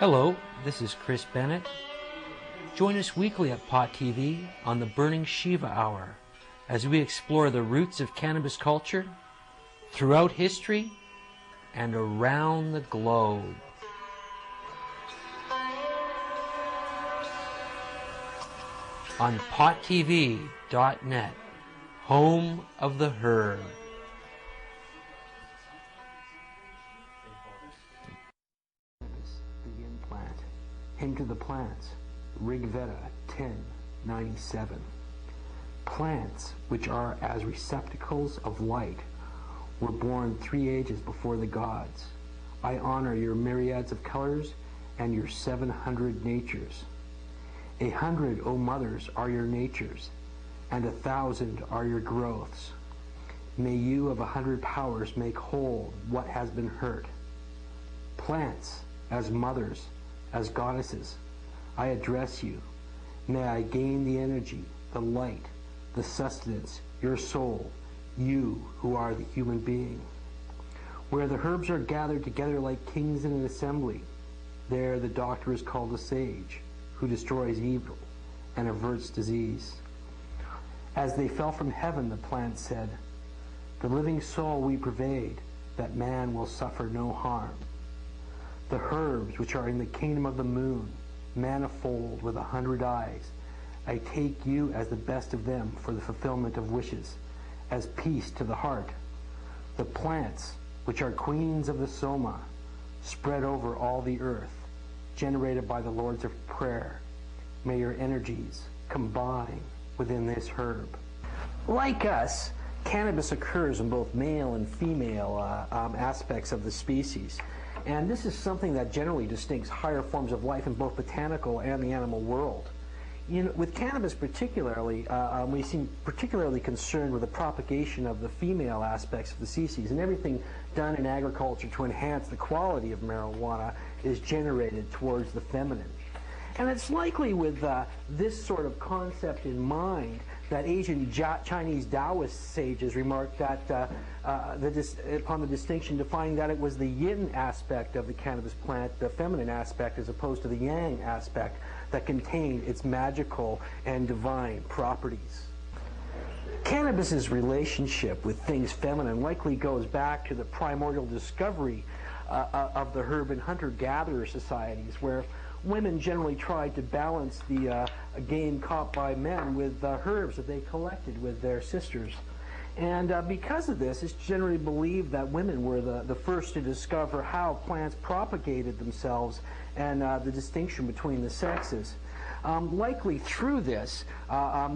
Hello, this is Chris Bennett. Join us weekly at Pot TV on the Burning Shiva Hour as we explore the roots of cannabis culture throughout history and around the globe. On pottv.net, home of the herb. The Yin Plant. Into the Plants. Rig Veda 1097. Plants, which are as receptacles of light, were born 3 ages before the gods. I honor your myriads of colors and your 700 natures. 100, O mothers, are your natures, and 1,000 are your growths. May you of 100 powers make whole what has been hurt. Plants, as mothers, as goddesses, I address you. May I gain the energy, the light, the sustenance, your soul, you who are the human being. Where the herbs are gathered together like kings in an assembly, there the doctor is called a sage, who destroys evil and averts disease. As they fell from heaven, the plants said, the living soul we pervade, that man will suffer no harm. The herbs which are in the kingdom of the moon, manifold with 100 eyes, I take you as the best of them for the fulfillment of wishes, as peace to the heart. The plants, which are queens of the soma, spread over all the earth, generated by the lords of prayer. May your energies combine within this herb. Like us, cannabis occurs in both male and female aspects of the species. And this is something that generally distincts higher forms of life in both botanical and the animal world. With cannabis particularly, we seem particularly concerned with the propagation of the female aspects of the species, and everything done in agriculture to enhance the quality of marijuana is generated towards the feminine. And it's likely with this sort of concept in mind that ancient Chinese Taoist sages remarked that upon the distinction, defining that it was the yin aspect of the cannabis plant, the feminine aspect, as opposed to the yang aspect, that contained its magical and divine properties. Cannabis's relationship with things feminine likely goes back to the primordial discovery of the herb in hunter-gatherer societies, where women generally tried to balance the game caught by men with herbs that they collected with their sisters. And because of this, it's generally believed that women were the first to discover how plants propagated themselves and the distinction between the sexes. Likely through this,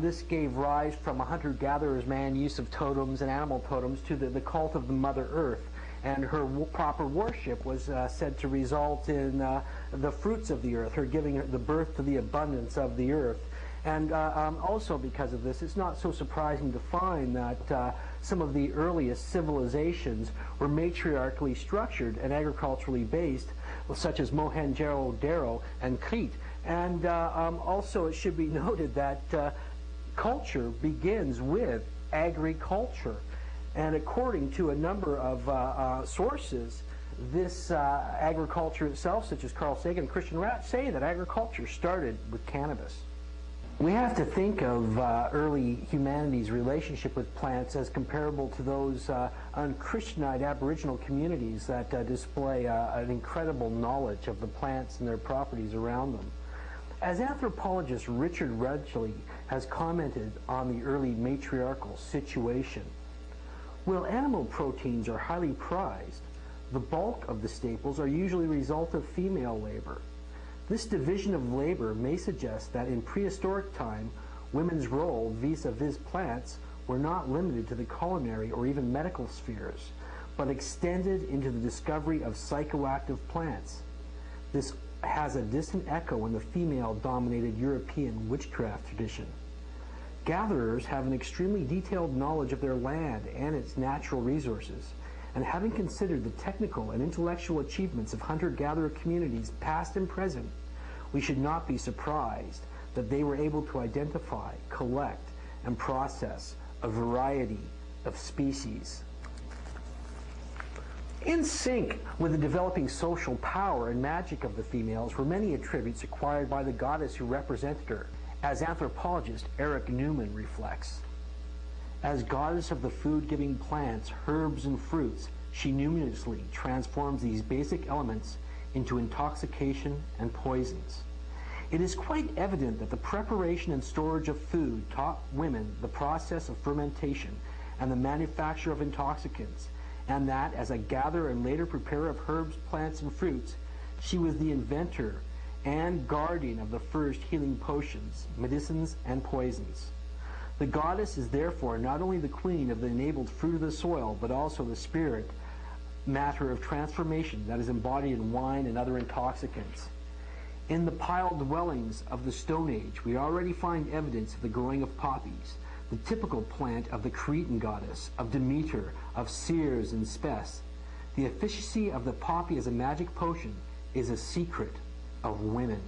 this gave rise from a hunter-gatherer's man use of totems and animal totems to the cult of the Mother Earth. And her proper worship was said to result in the fruits of the earth, her giving the birth to the abundance of the earth. And also because of this, it's not so surprising to find that some of the earliest civilizations were matriarchally structured and agriculturally based, such as Mohenjo-Daro and Crete. And also it should be noted that culture begins with agriculture. And according to a number of sources, this agriculture itself, such as Carl Sagan and Christian Ratch, say that agriculture started with cannabis. We have to think of early humanity's relationship with plants as comparable to those unchristianized Aboriginal communities that display an incredible knowledge of the plants and their properties around them. As anthropologist Richard Rudgley has commented on the early matriarchal situation, while animal proteins are highly prized, the bulk of the staples are usually a result of female labor. This division of labor may suggest that in prehistoric time, women's role vis-a-vis plants were not limited to the culinary or even medical spheres, but extended into the discovery of psychoactive plants. This has a distant echo in the female-dominated European witchcraft tradition. Gatherers have an extremely detailed knowledge of their land and its natural resources, and having considered the technical and intellectual achievements of hunter-gatherer communities past and present, we should not be surprised that they were able to identify, collect, and process a variety of species. In sync with the developing social power and magic of the females were many attributes acquired by the goddess who represented her, as anthropologist Eric Newman reflects. As goddess of the food-giving plants, herbs, and fruits, she numinously transforms these basic elements into intoxication and poisons. It is quite evident that the preparation and storage of food taught women the process of fermentation and the manufacture of intoxicants, and that as a gatherer and later preparer of herbs, plants, and fruits, she was the inventor and guardian of the first healing potions, medicines, and poisons. The goddess is therefore not only the queen of the enabled fruit of the soil, but also the spirit matter of transformation that is embodied in wine and other intoxicants. In the piled dwellings of the Stone Age, we already find evidence of the growing of poppies, the typical plant of the Cretan goddess, of Demeter, of Ceres and Spes. The efficacy of the poppy as a magic potion is a secret of women.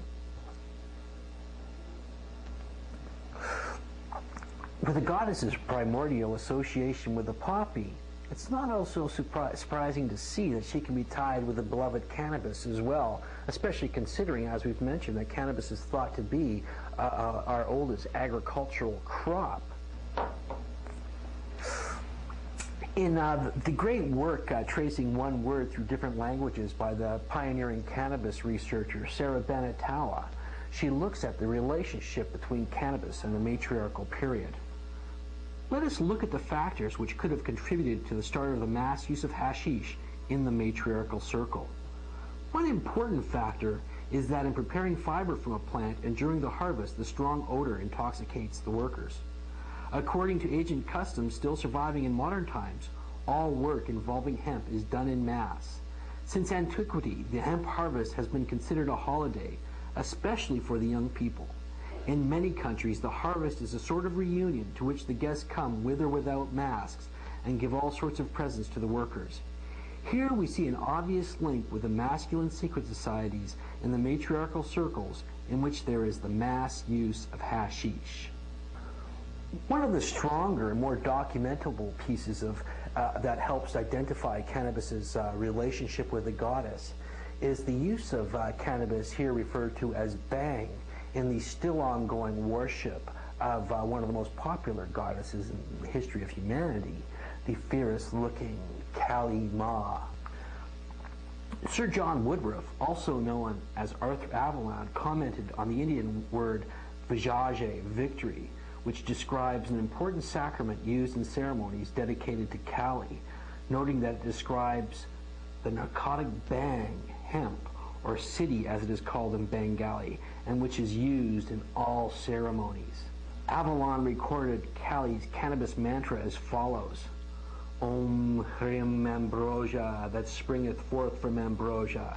With the goddess's primordial association with the poppy, it's not also surprising to see that she can be tied with the beloved cannabis as well, especially considering, as we've mentioned, that cannabis is thought to be our oldest agricultural crop. In the great work tracing one word through different languages by the pioneering cannabis researcher Sarah Benatawa, she looks at the relationship between cannabis and the matriarchal period. Let us look at the factors which could have contributed to the start of the mass use of hashish in the matriarchal circle. One important factor is that in preparing fiber from a plant and during the harvest, the strong odor intoxicates the workers. According to ancient customs still surviving in modern times, all work involving hemp is done in mass. Since antiquity, the hemp harvest has been considered a holiday, especially for the young people. In many countries, the harvest is a sort of reunion to which the guests come with or without masks and give all sorts of presents to the workers. Here we see an obvious link with the masculine secret societies in the matriarchal circles in which there is the mass use of hashish. One of the stronger and more documentable pieces of that helps identify cannabis's relationship with the goddess is the use of cannabis, here referred to as bang, in the still ongoing worship of one of the most popular goddesses in the history of humanity, the fierce-looking Kali Ma. Sir John Woodruff, also known as Arthur Avalon, commented on the Indian word vijay, victory, which describes an important sacrament used in ceremonies dedicated to Kali, noting that it describes the narcotic bang, hemp, or siddhi as it is called in Bengali, and which is used in all ceremonies. Avalon recorded Kali's cannabis mantra as follows: Om Hrim Ambrosia, that springeth forth from ambrosia.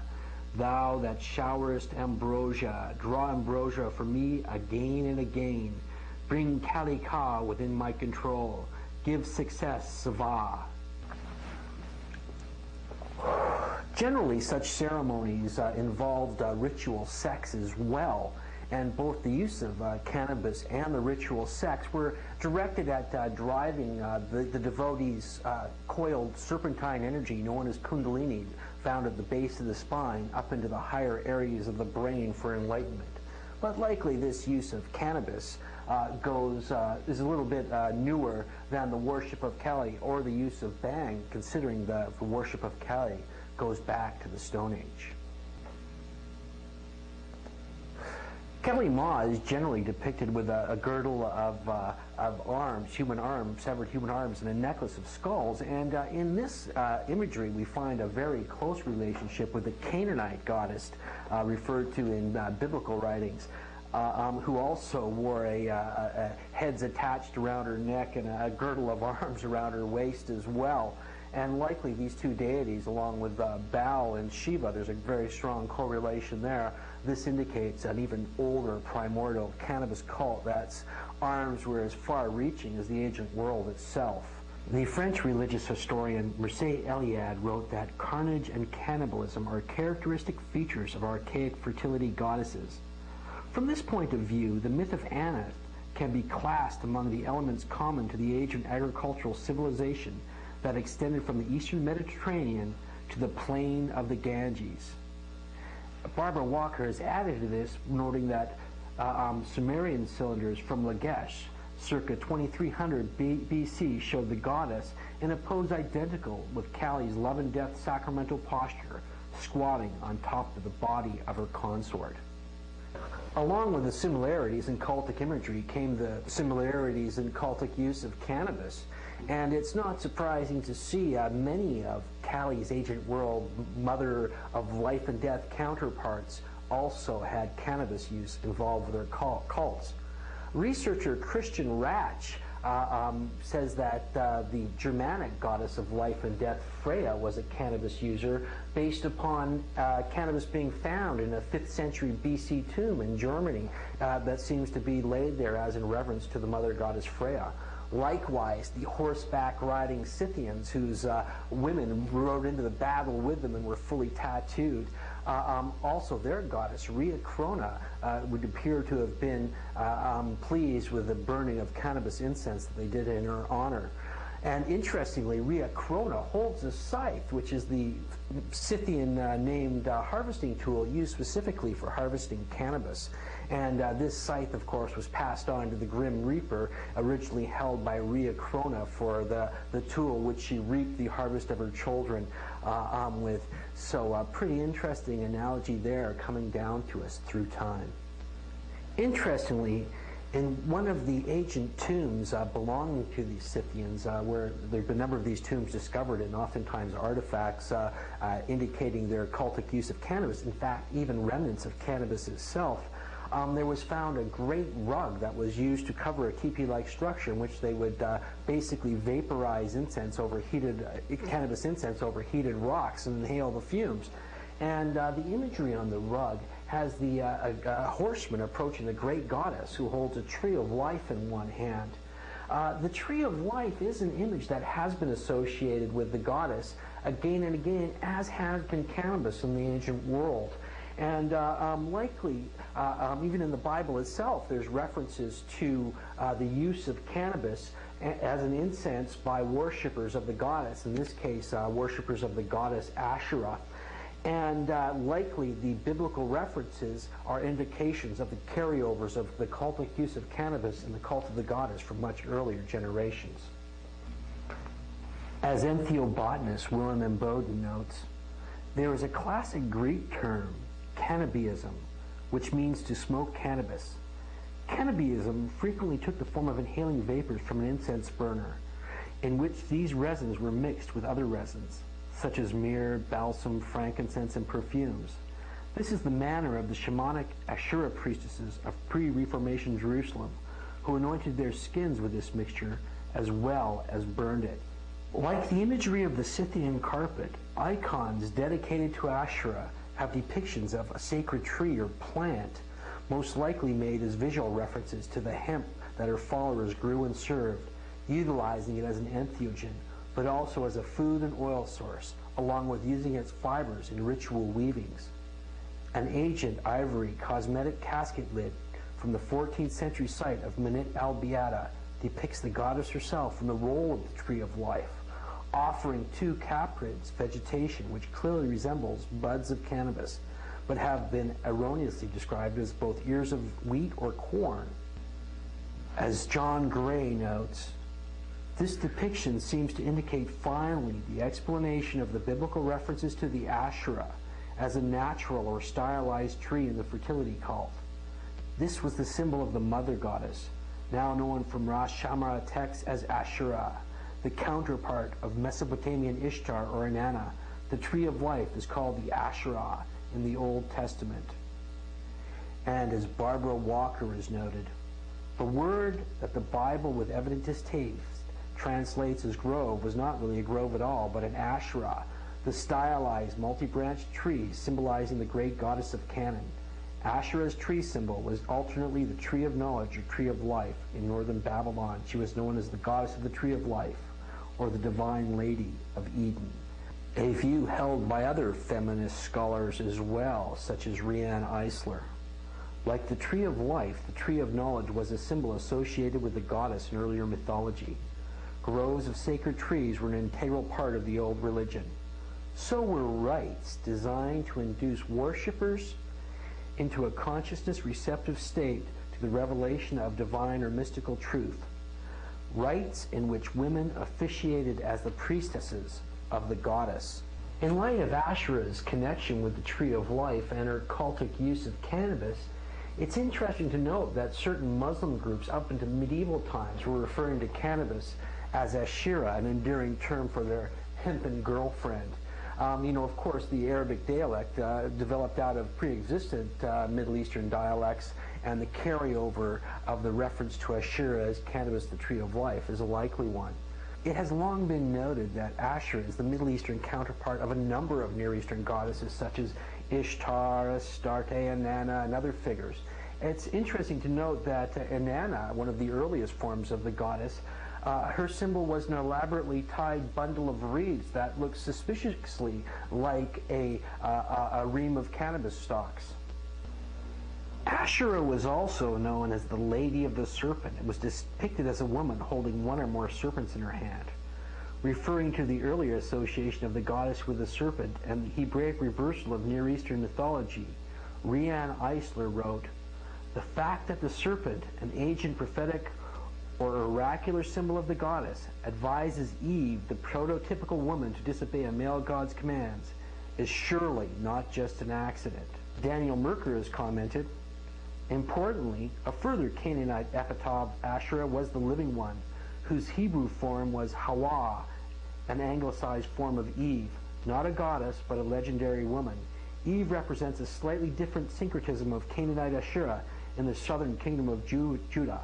Thou that showerest ambrosia, draw ambrosia for me again and again. Bring Kali Ka within my control. Give success, Sava. Generally, such ceremonies involved ritual sex as well, and both the use of cannabis and the ritual sex were directed at driving the devotee's coiled serpentine energy, known as kundalini, found at the base of the spine, up into the higher areas of the brain for enlightenment. But likely this use of cannabis is a little bit newer than the worship of Kali or the use of bang, considering the worship of Kali goes back to the Stone Age. Kali Ma is generally depicted with a girdle of arms, severed human arms, and a necklace of skulls. And in this imagery, we find a very close relationship with the Canaanite goddess referred to in biblical writings, who also wore heads attached around her neck and a girdle of arms around her waist as well. And likely these two deities, along with Baal and Shiva, there's a very strong correlation there. This indicates an even older primordial cannabis cult that's arms were as far-reaching as the ancient world itself. The French religious historian Mircea Eliade wrote that carnage and cannibalism are characteristic features of archaic fertility goddesses. From this point of view, the myth of Aneth can be classed among the elements common to the ancient agricultural civilization that extended from the eastern Mediterranean to the plain of the Ganges. Barbara Walker has added to this, noting that Sumerian cylinders from Lagash, circa 2300 BC, showed the goddess in a pose identical with Kali's love and death sacramental posture, squatting on top of the body of her consort. Along with the similarities in cultic imagery came the similarities in cultic use of cannabis, and it's not surprising to see many of Kali's ancient world mother of life and death counterparts also had cannabis use involved with their cults. Researcher Christian Ratch says that the Germanic goddess of life and death, Freya, was a cannabis user based upon cannabis being found in a 5th century BC tomb in Germany that seems to be laid there as in reverence to the mother goddess Freya. Likewise, the horseback riding Scythians, whose women rode into the battle with them and were fully tattooed, also their goddess, Rhea Crona, would appear to have been pleased with the burning of cannabis incense that they did in her honor. And interestingly, Rhea Crona holds a scythe, which is the Scythian named harvesting tool used specifically for harvesting cannabis. And this scythe, of course, was passed on to the Grim Reaper, originally held by Rhea Crona for the tool which she reaped the harvest of her children with. So pretty interesting analogy there coming down to us through time. Interestingly, in one of the ancient tombs belonging to the Scythians, where there have been a number of these tombs discovered and oftentimes artifacts indicating their cultic use of cannabis, in fact, even remnants of cannabis itself, there was found a great rug that was used to cover a teepee-like structure in which they would basically vaporize incense over cannabis incense over heated rocks and inhale the fumes. And the imagery on the rug has the horseman approaching the great goddess who holds a tree of life in one hand. The tree of life is an image that has been associated with the goddess again and again, as has been cannabis in the ancient world. And likely, even in the Bible itself, there's references to the use of cannabis as an incense by worshippers of the goddess, in this case, worshippers of the goddess Asherah. And likely the biblical references are indications of the carryovers of the cultic use of cannabis in the cult of the goddess from much earlier generations. As entheobotanist Willem M. Bowden notes, there is a classic Greek term, cannabism, which means to smoke cannabis. Cannabism frequently took the form of inhaling vapors from an incense burner, in which these resins were mixed with other resins, such as myrrh, balsam, frankincense, and perfumes. This is the manner of the shamanic Asherah priestesses of pre-Reformation Jerusalem, who anointed their skins with this mixture as well as burned it. Like the imagery of the Scythian carpet, icons dedicated to Asherah have depictions of a sacred tree or plant, most likely made as visual references to the hemp that her followers grew and served, utilizing it as an entheogen, but also as a food and oil source, along with using its fibers in ritual weavings. An ancient ivory cosmetic casket lid from the 14th century site of Minit al-Biada depicts the goddess herself from the roll of the tree of life, offering 2 caprids vegetation which clearly resembles buds of cannabis, but have been erroneously described as both ears of wheat or corn. As John Gray notes, this depiction seems to indicate finally the explanation of the biblical references to the Asherah as a natural or stylized tree in the fertility cult. This was the symbol of the mother goddess, now known from Ras Shamra texts as Asherah, the counterpart of Mesopotamian Ishtar or Inanna. The tree of life is called the Asherah in the Old Testament. And as Barbara Walker has noted, the word that the Bible with evident distaste translates as grove was not really a grove at all, but an Asherah, the stylized multi-branched tree symbolizing the great goddess of Canaan. Asherah's tree symbol was alternately the tree of knowledge or tree of life. In northern Babylon, she was known as the goddess of the tree of life, or the divine lady of Eden. A view held by other feminist scholars as well, such as Rianne Eisler. Like the tree of life, the tree of knowledge was a symbol associated with the goddess in earlier mythology. Groves of sacred trees were an integral part of the old religion. So were rites designed to induce worshippers into a consciousness receptive state to the revelation of divine or mystical truth. Rites in which women officiated as the priestesses of the goddess. In light of Asherah's connection with the Tree of Life and her cultic use of cannabis, it's interesting to note that certain Muslim groups up into medieval times were referring to cannabis as Asherah, an endearing term for their hempen girlfriend. Of course, the Arabic dialect developed out of pre-existent Middle Eastern dialects, and the carryover of the reference to Asherah as cannabis, the tree of life, is a likely one. It has long been noted that Asherah is the Middle Eastern counterpart of a number of Near Eastern goddesses such as Ishtar, Astarte, Inanna, and other figures. It's interesting to note that Inanna, one of the earliest forms of the goddess, her symbol was an elaborately tied bundle of reeds that looked suspiciously like a ream of cannabis stalks. Asherah was also known as the Lady of the Serpent. It was depicted as a woman holding one or more serpents in her hand, referring to the earlier association of the goddess with the serpent and the Hebraic reversal of Near Eastern mythology. Rian Eisler wrote, "The fact that the serpent, an ancient prophetic or oracular symbol of the goddess, advises Eve, the prototypical woman, to disobey a male god's commands, is surely not just an accident." Daniel Merker has commented, "Importantly, a further Canaanite epithet of Asherah was the living one, whose Hebrew form was Hawa, an anglicized form of Eve, not a goddess, but a legendary woman. Eve represents a slightly different syncretism of Canaanite Asherah in the southern kingdom of Judah.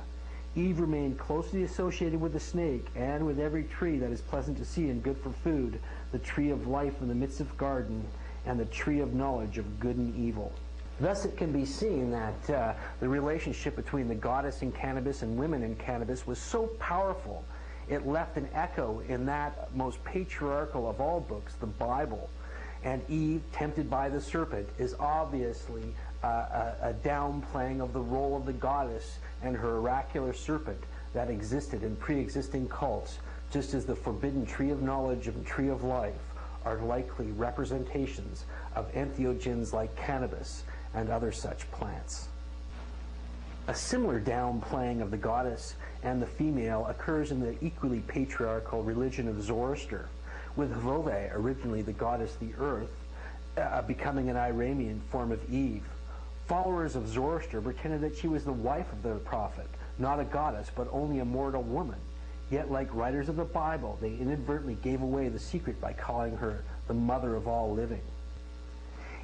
Eve remained closely associated with the snake and with every tree that is pleasant to see and good for food, the tree of life in the midst of the garden, and the tree of knowledge of good and evil." Thus it can be seen that the relationship between the goddess in cannabis and women in cannabis was so powerful, it left an echo in that most patriarchal of all books, the Bible. And Eve, tempted by the serpent, is obviously a downplaying of the role of the goddess and her oracular serpent that existed in pre-existing cults, just as the forbidden tree of knowledge and tree of life are likely representations of entheogens like cannabis and other such plants. A similar downplaying of the goddess and the female occurs in the equally patriarchal religion of Zoroaster, with Vove, originally the goddess the earth, becoming an Iranian form of Eve. Followers of Zoroaster pretended that she was the wife of the prophet, not a goddess, but only a mortal woman. Yet, like writers of the Bible, they inadvertently gave away the secret by calling her the mother of all living.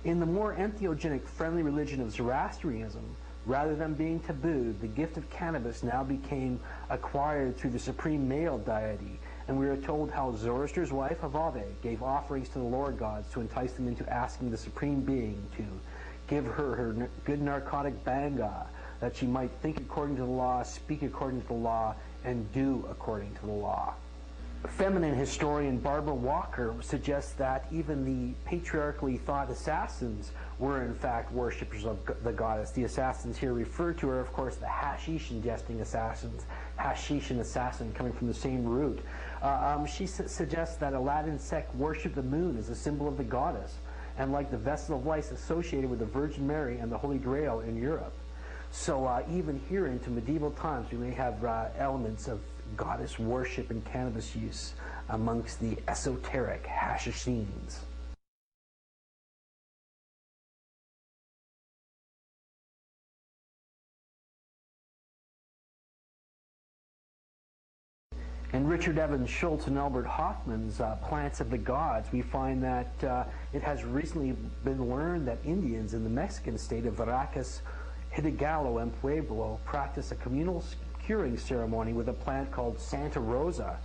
In the more entheogenic friendly religion of Zoroastrianism, rather than being tabooed, the gift of cannabis now became acquired through the supreme male deity, and we are told how Zoroaster's wife Havave gave offerings to the Lord gods to entice them into asking the supreme being to give her good narcotic banga, that she might think according to the law, speak according to the law, and do according to the law. Feminine historian Barbara Walker suggests that even the patriarchally thought assassins were in fact worshippers of the goddess. The assassins here referred to are, of course, the hashish-ingesting assassins, hashish and assassin coming from the same root. She suggests that Aladdin sect worshipped the moon as a symbol of the goddess, and like the vessel of life associated with the Virgin Mary and the Holy Grail in Europe. So even here into medieval times, we may have elements of goddess worship and cannabis use amongst the esoteric hashishins. In Richard Evans Schultz and Albert Hoffman's Plants of the Gods, we find that it has recently been learned that Indians in the Mexican state of Veracruz, Hidalgo, and Pueblo practice a communal curing ceremony with a plant called Santa Rosa,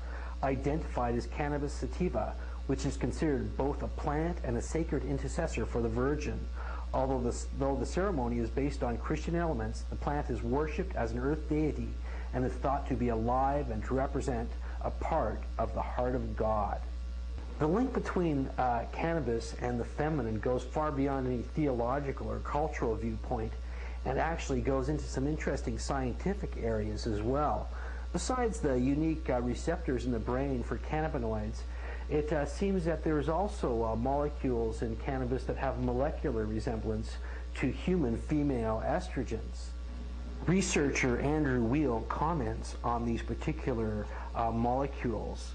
identified as Cannabis sativa, which is considered both a plant and a sacred intercessor for the Virgin. Though the ceremony is based on Christian elements, the plant is worshipped as an earth deity and is thought to be alive and to represent a part of the heart of God. The link between cannabis and the feminine goes far beyond any theological or cultural viewpoint, and actually goes into some interesting scientific areas as well. Besides the unique receptors in the brain for cannabinoids, It seems that there's also molecules in cannabis that have molecular resemblance to human female estrogens. Researcher Andrew Weil comments on these particular molecules.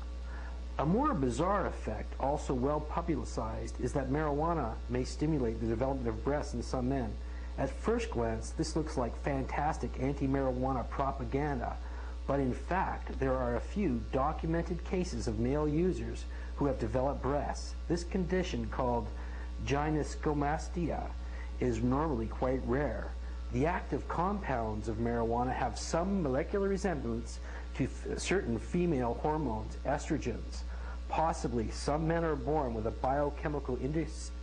A more bizarre effect, also well publicized, is that marijuana may stimulate the development of breasts in some men. At first glance, this looks like fantastic anti-marijuana propaganda, but in fact, there are a few documented cases of male users who have developed breasts. This condition, called gynecomastia, is normally quite rare. The active compounds of marijuana have some molecular resemblance to certain female hormones, estrogens. Possibly, some men are born with a biochemical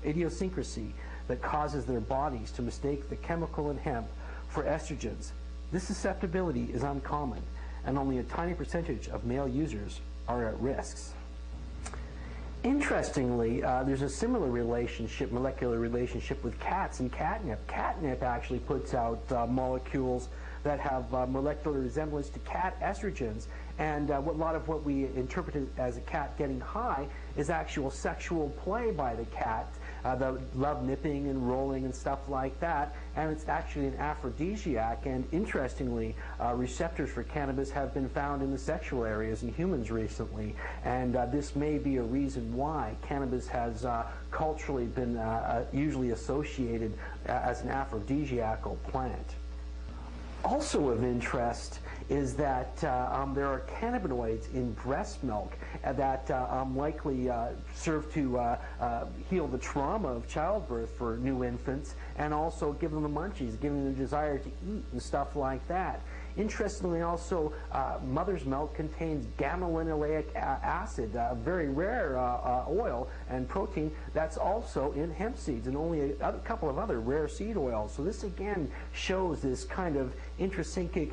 idiosyncrasy that causes their bodies to mistake the chemical in hemp for estrogens. This susceptibility is uncommon, and only a tiny percentage of male users are at risk. Interestingly, there's a similar relationship, molecular relationship, with cats and catnip. Catnip actually puts out molecules that have molecular resemblance to cat estrogens, and a lot of what we interpret as a cat getting high is actual sexual play by the cat, the love nipping and rolling and stuff like that, and it's actually an aphrodisiac. And interestingly, receptors for cannabis have been found in the sexual areas in humans recently, and this may be a reason why cannabis has culturally been usually associated as an aphrodisiacal plant. Also of interest is that there are cannabinoids in breast milk that likely serve to heal the trauma of childbirth for new infants, and also give them the munchies, giving them the desire to eat and stuff like that. Interestingly, also, mother's milk contains gamma-linoleic acid, a very rare oil and protein that's also in hemp seeds, and only a couple of other rare seed oils. So this again shows this kind of intrinsic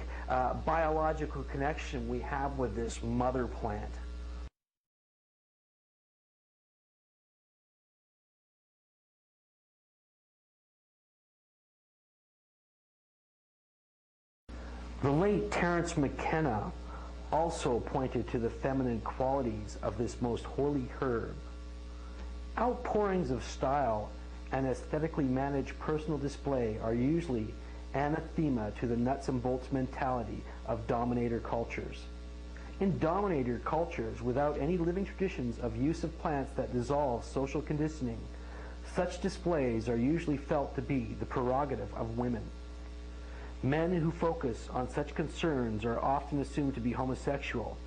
biological connection we have with this mother plant. The late Terence McKenna also pointed to the feminine qualities of this most holy herb. Outpourings of style and aesthetically managed personal display are usually anathema to the nuts and bolts mentality of dominator cultures. In dominator cultures, without any living traditions of use of plants that dissolve social conditioning, such displays are usually felt to be the prerogative of women. Men who focus on such concerns are often assumed to be homosexual.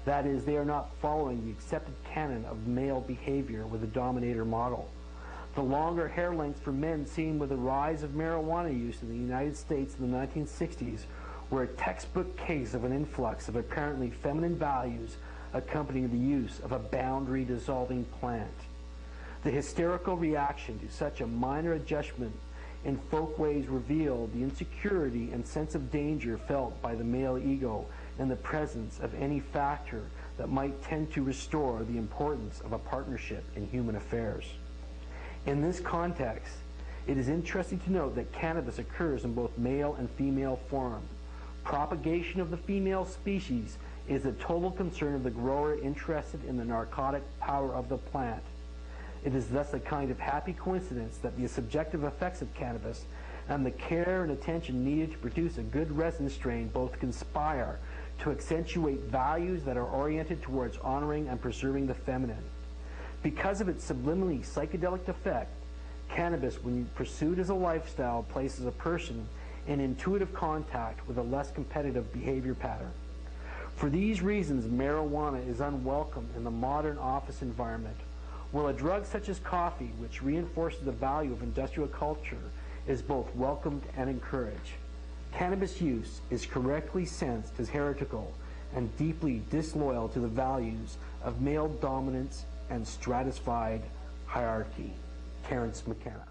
That is, they are not following the accepted canon of male behavior with a dominator model. The longer hair lengths for men seen with the rise of marijuana use in the United States in the 1960s were a textbook case of an influx of apparently feminine values accompanying the use of a boundary-dissolving plant. The hysterical reaction to such a minor adjustment in folkways revealed the insecurity and sense of danger felt by the male ego in the presence of any factor that might tend to restore the importance of a partnership in human affairs. In this context, it is interesting to note that cannabis occurs in both male and female form. Propagation of the female species is the total concern of the grower interested in the narcotic power of the plant. It is thus a kind of happy coincidence that the subjective effects of cannabis and the care and attention needed to produce a good resin strain both conspire to accentuate values that are oriented towards honoring and preserving the feminine. Because of its subliminally psychedelic effect, cannabis, when pursued as a lifestyle, places a person in intuitive contact with a less competitive behavior pattern. For these reasons, marijuana is unwelcome in the modern office environment, while a drug such as coffee, which reinforces the value of industrial culture, is both welcomed and encouraged. Cannabis use is correctly sensed as heretical and deeply disloyal to the values of male dominance and stratified hierarchy. Terence McKenna.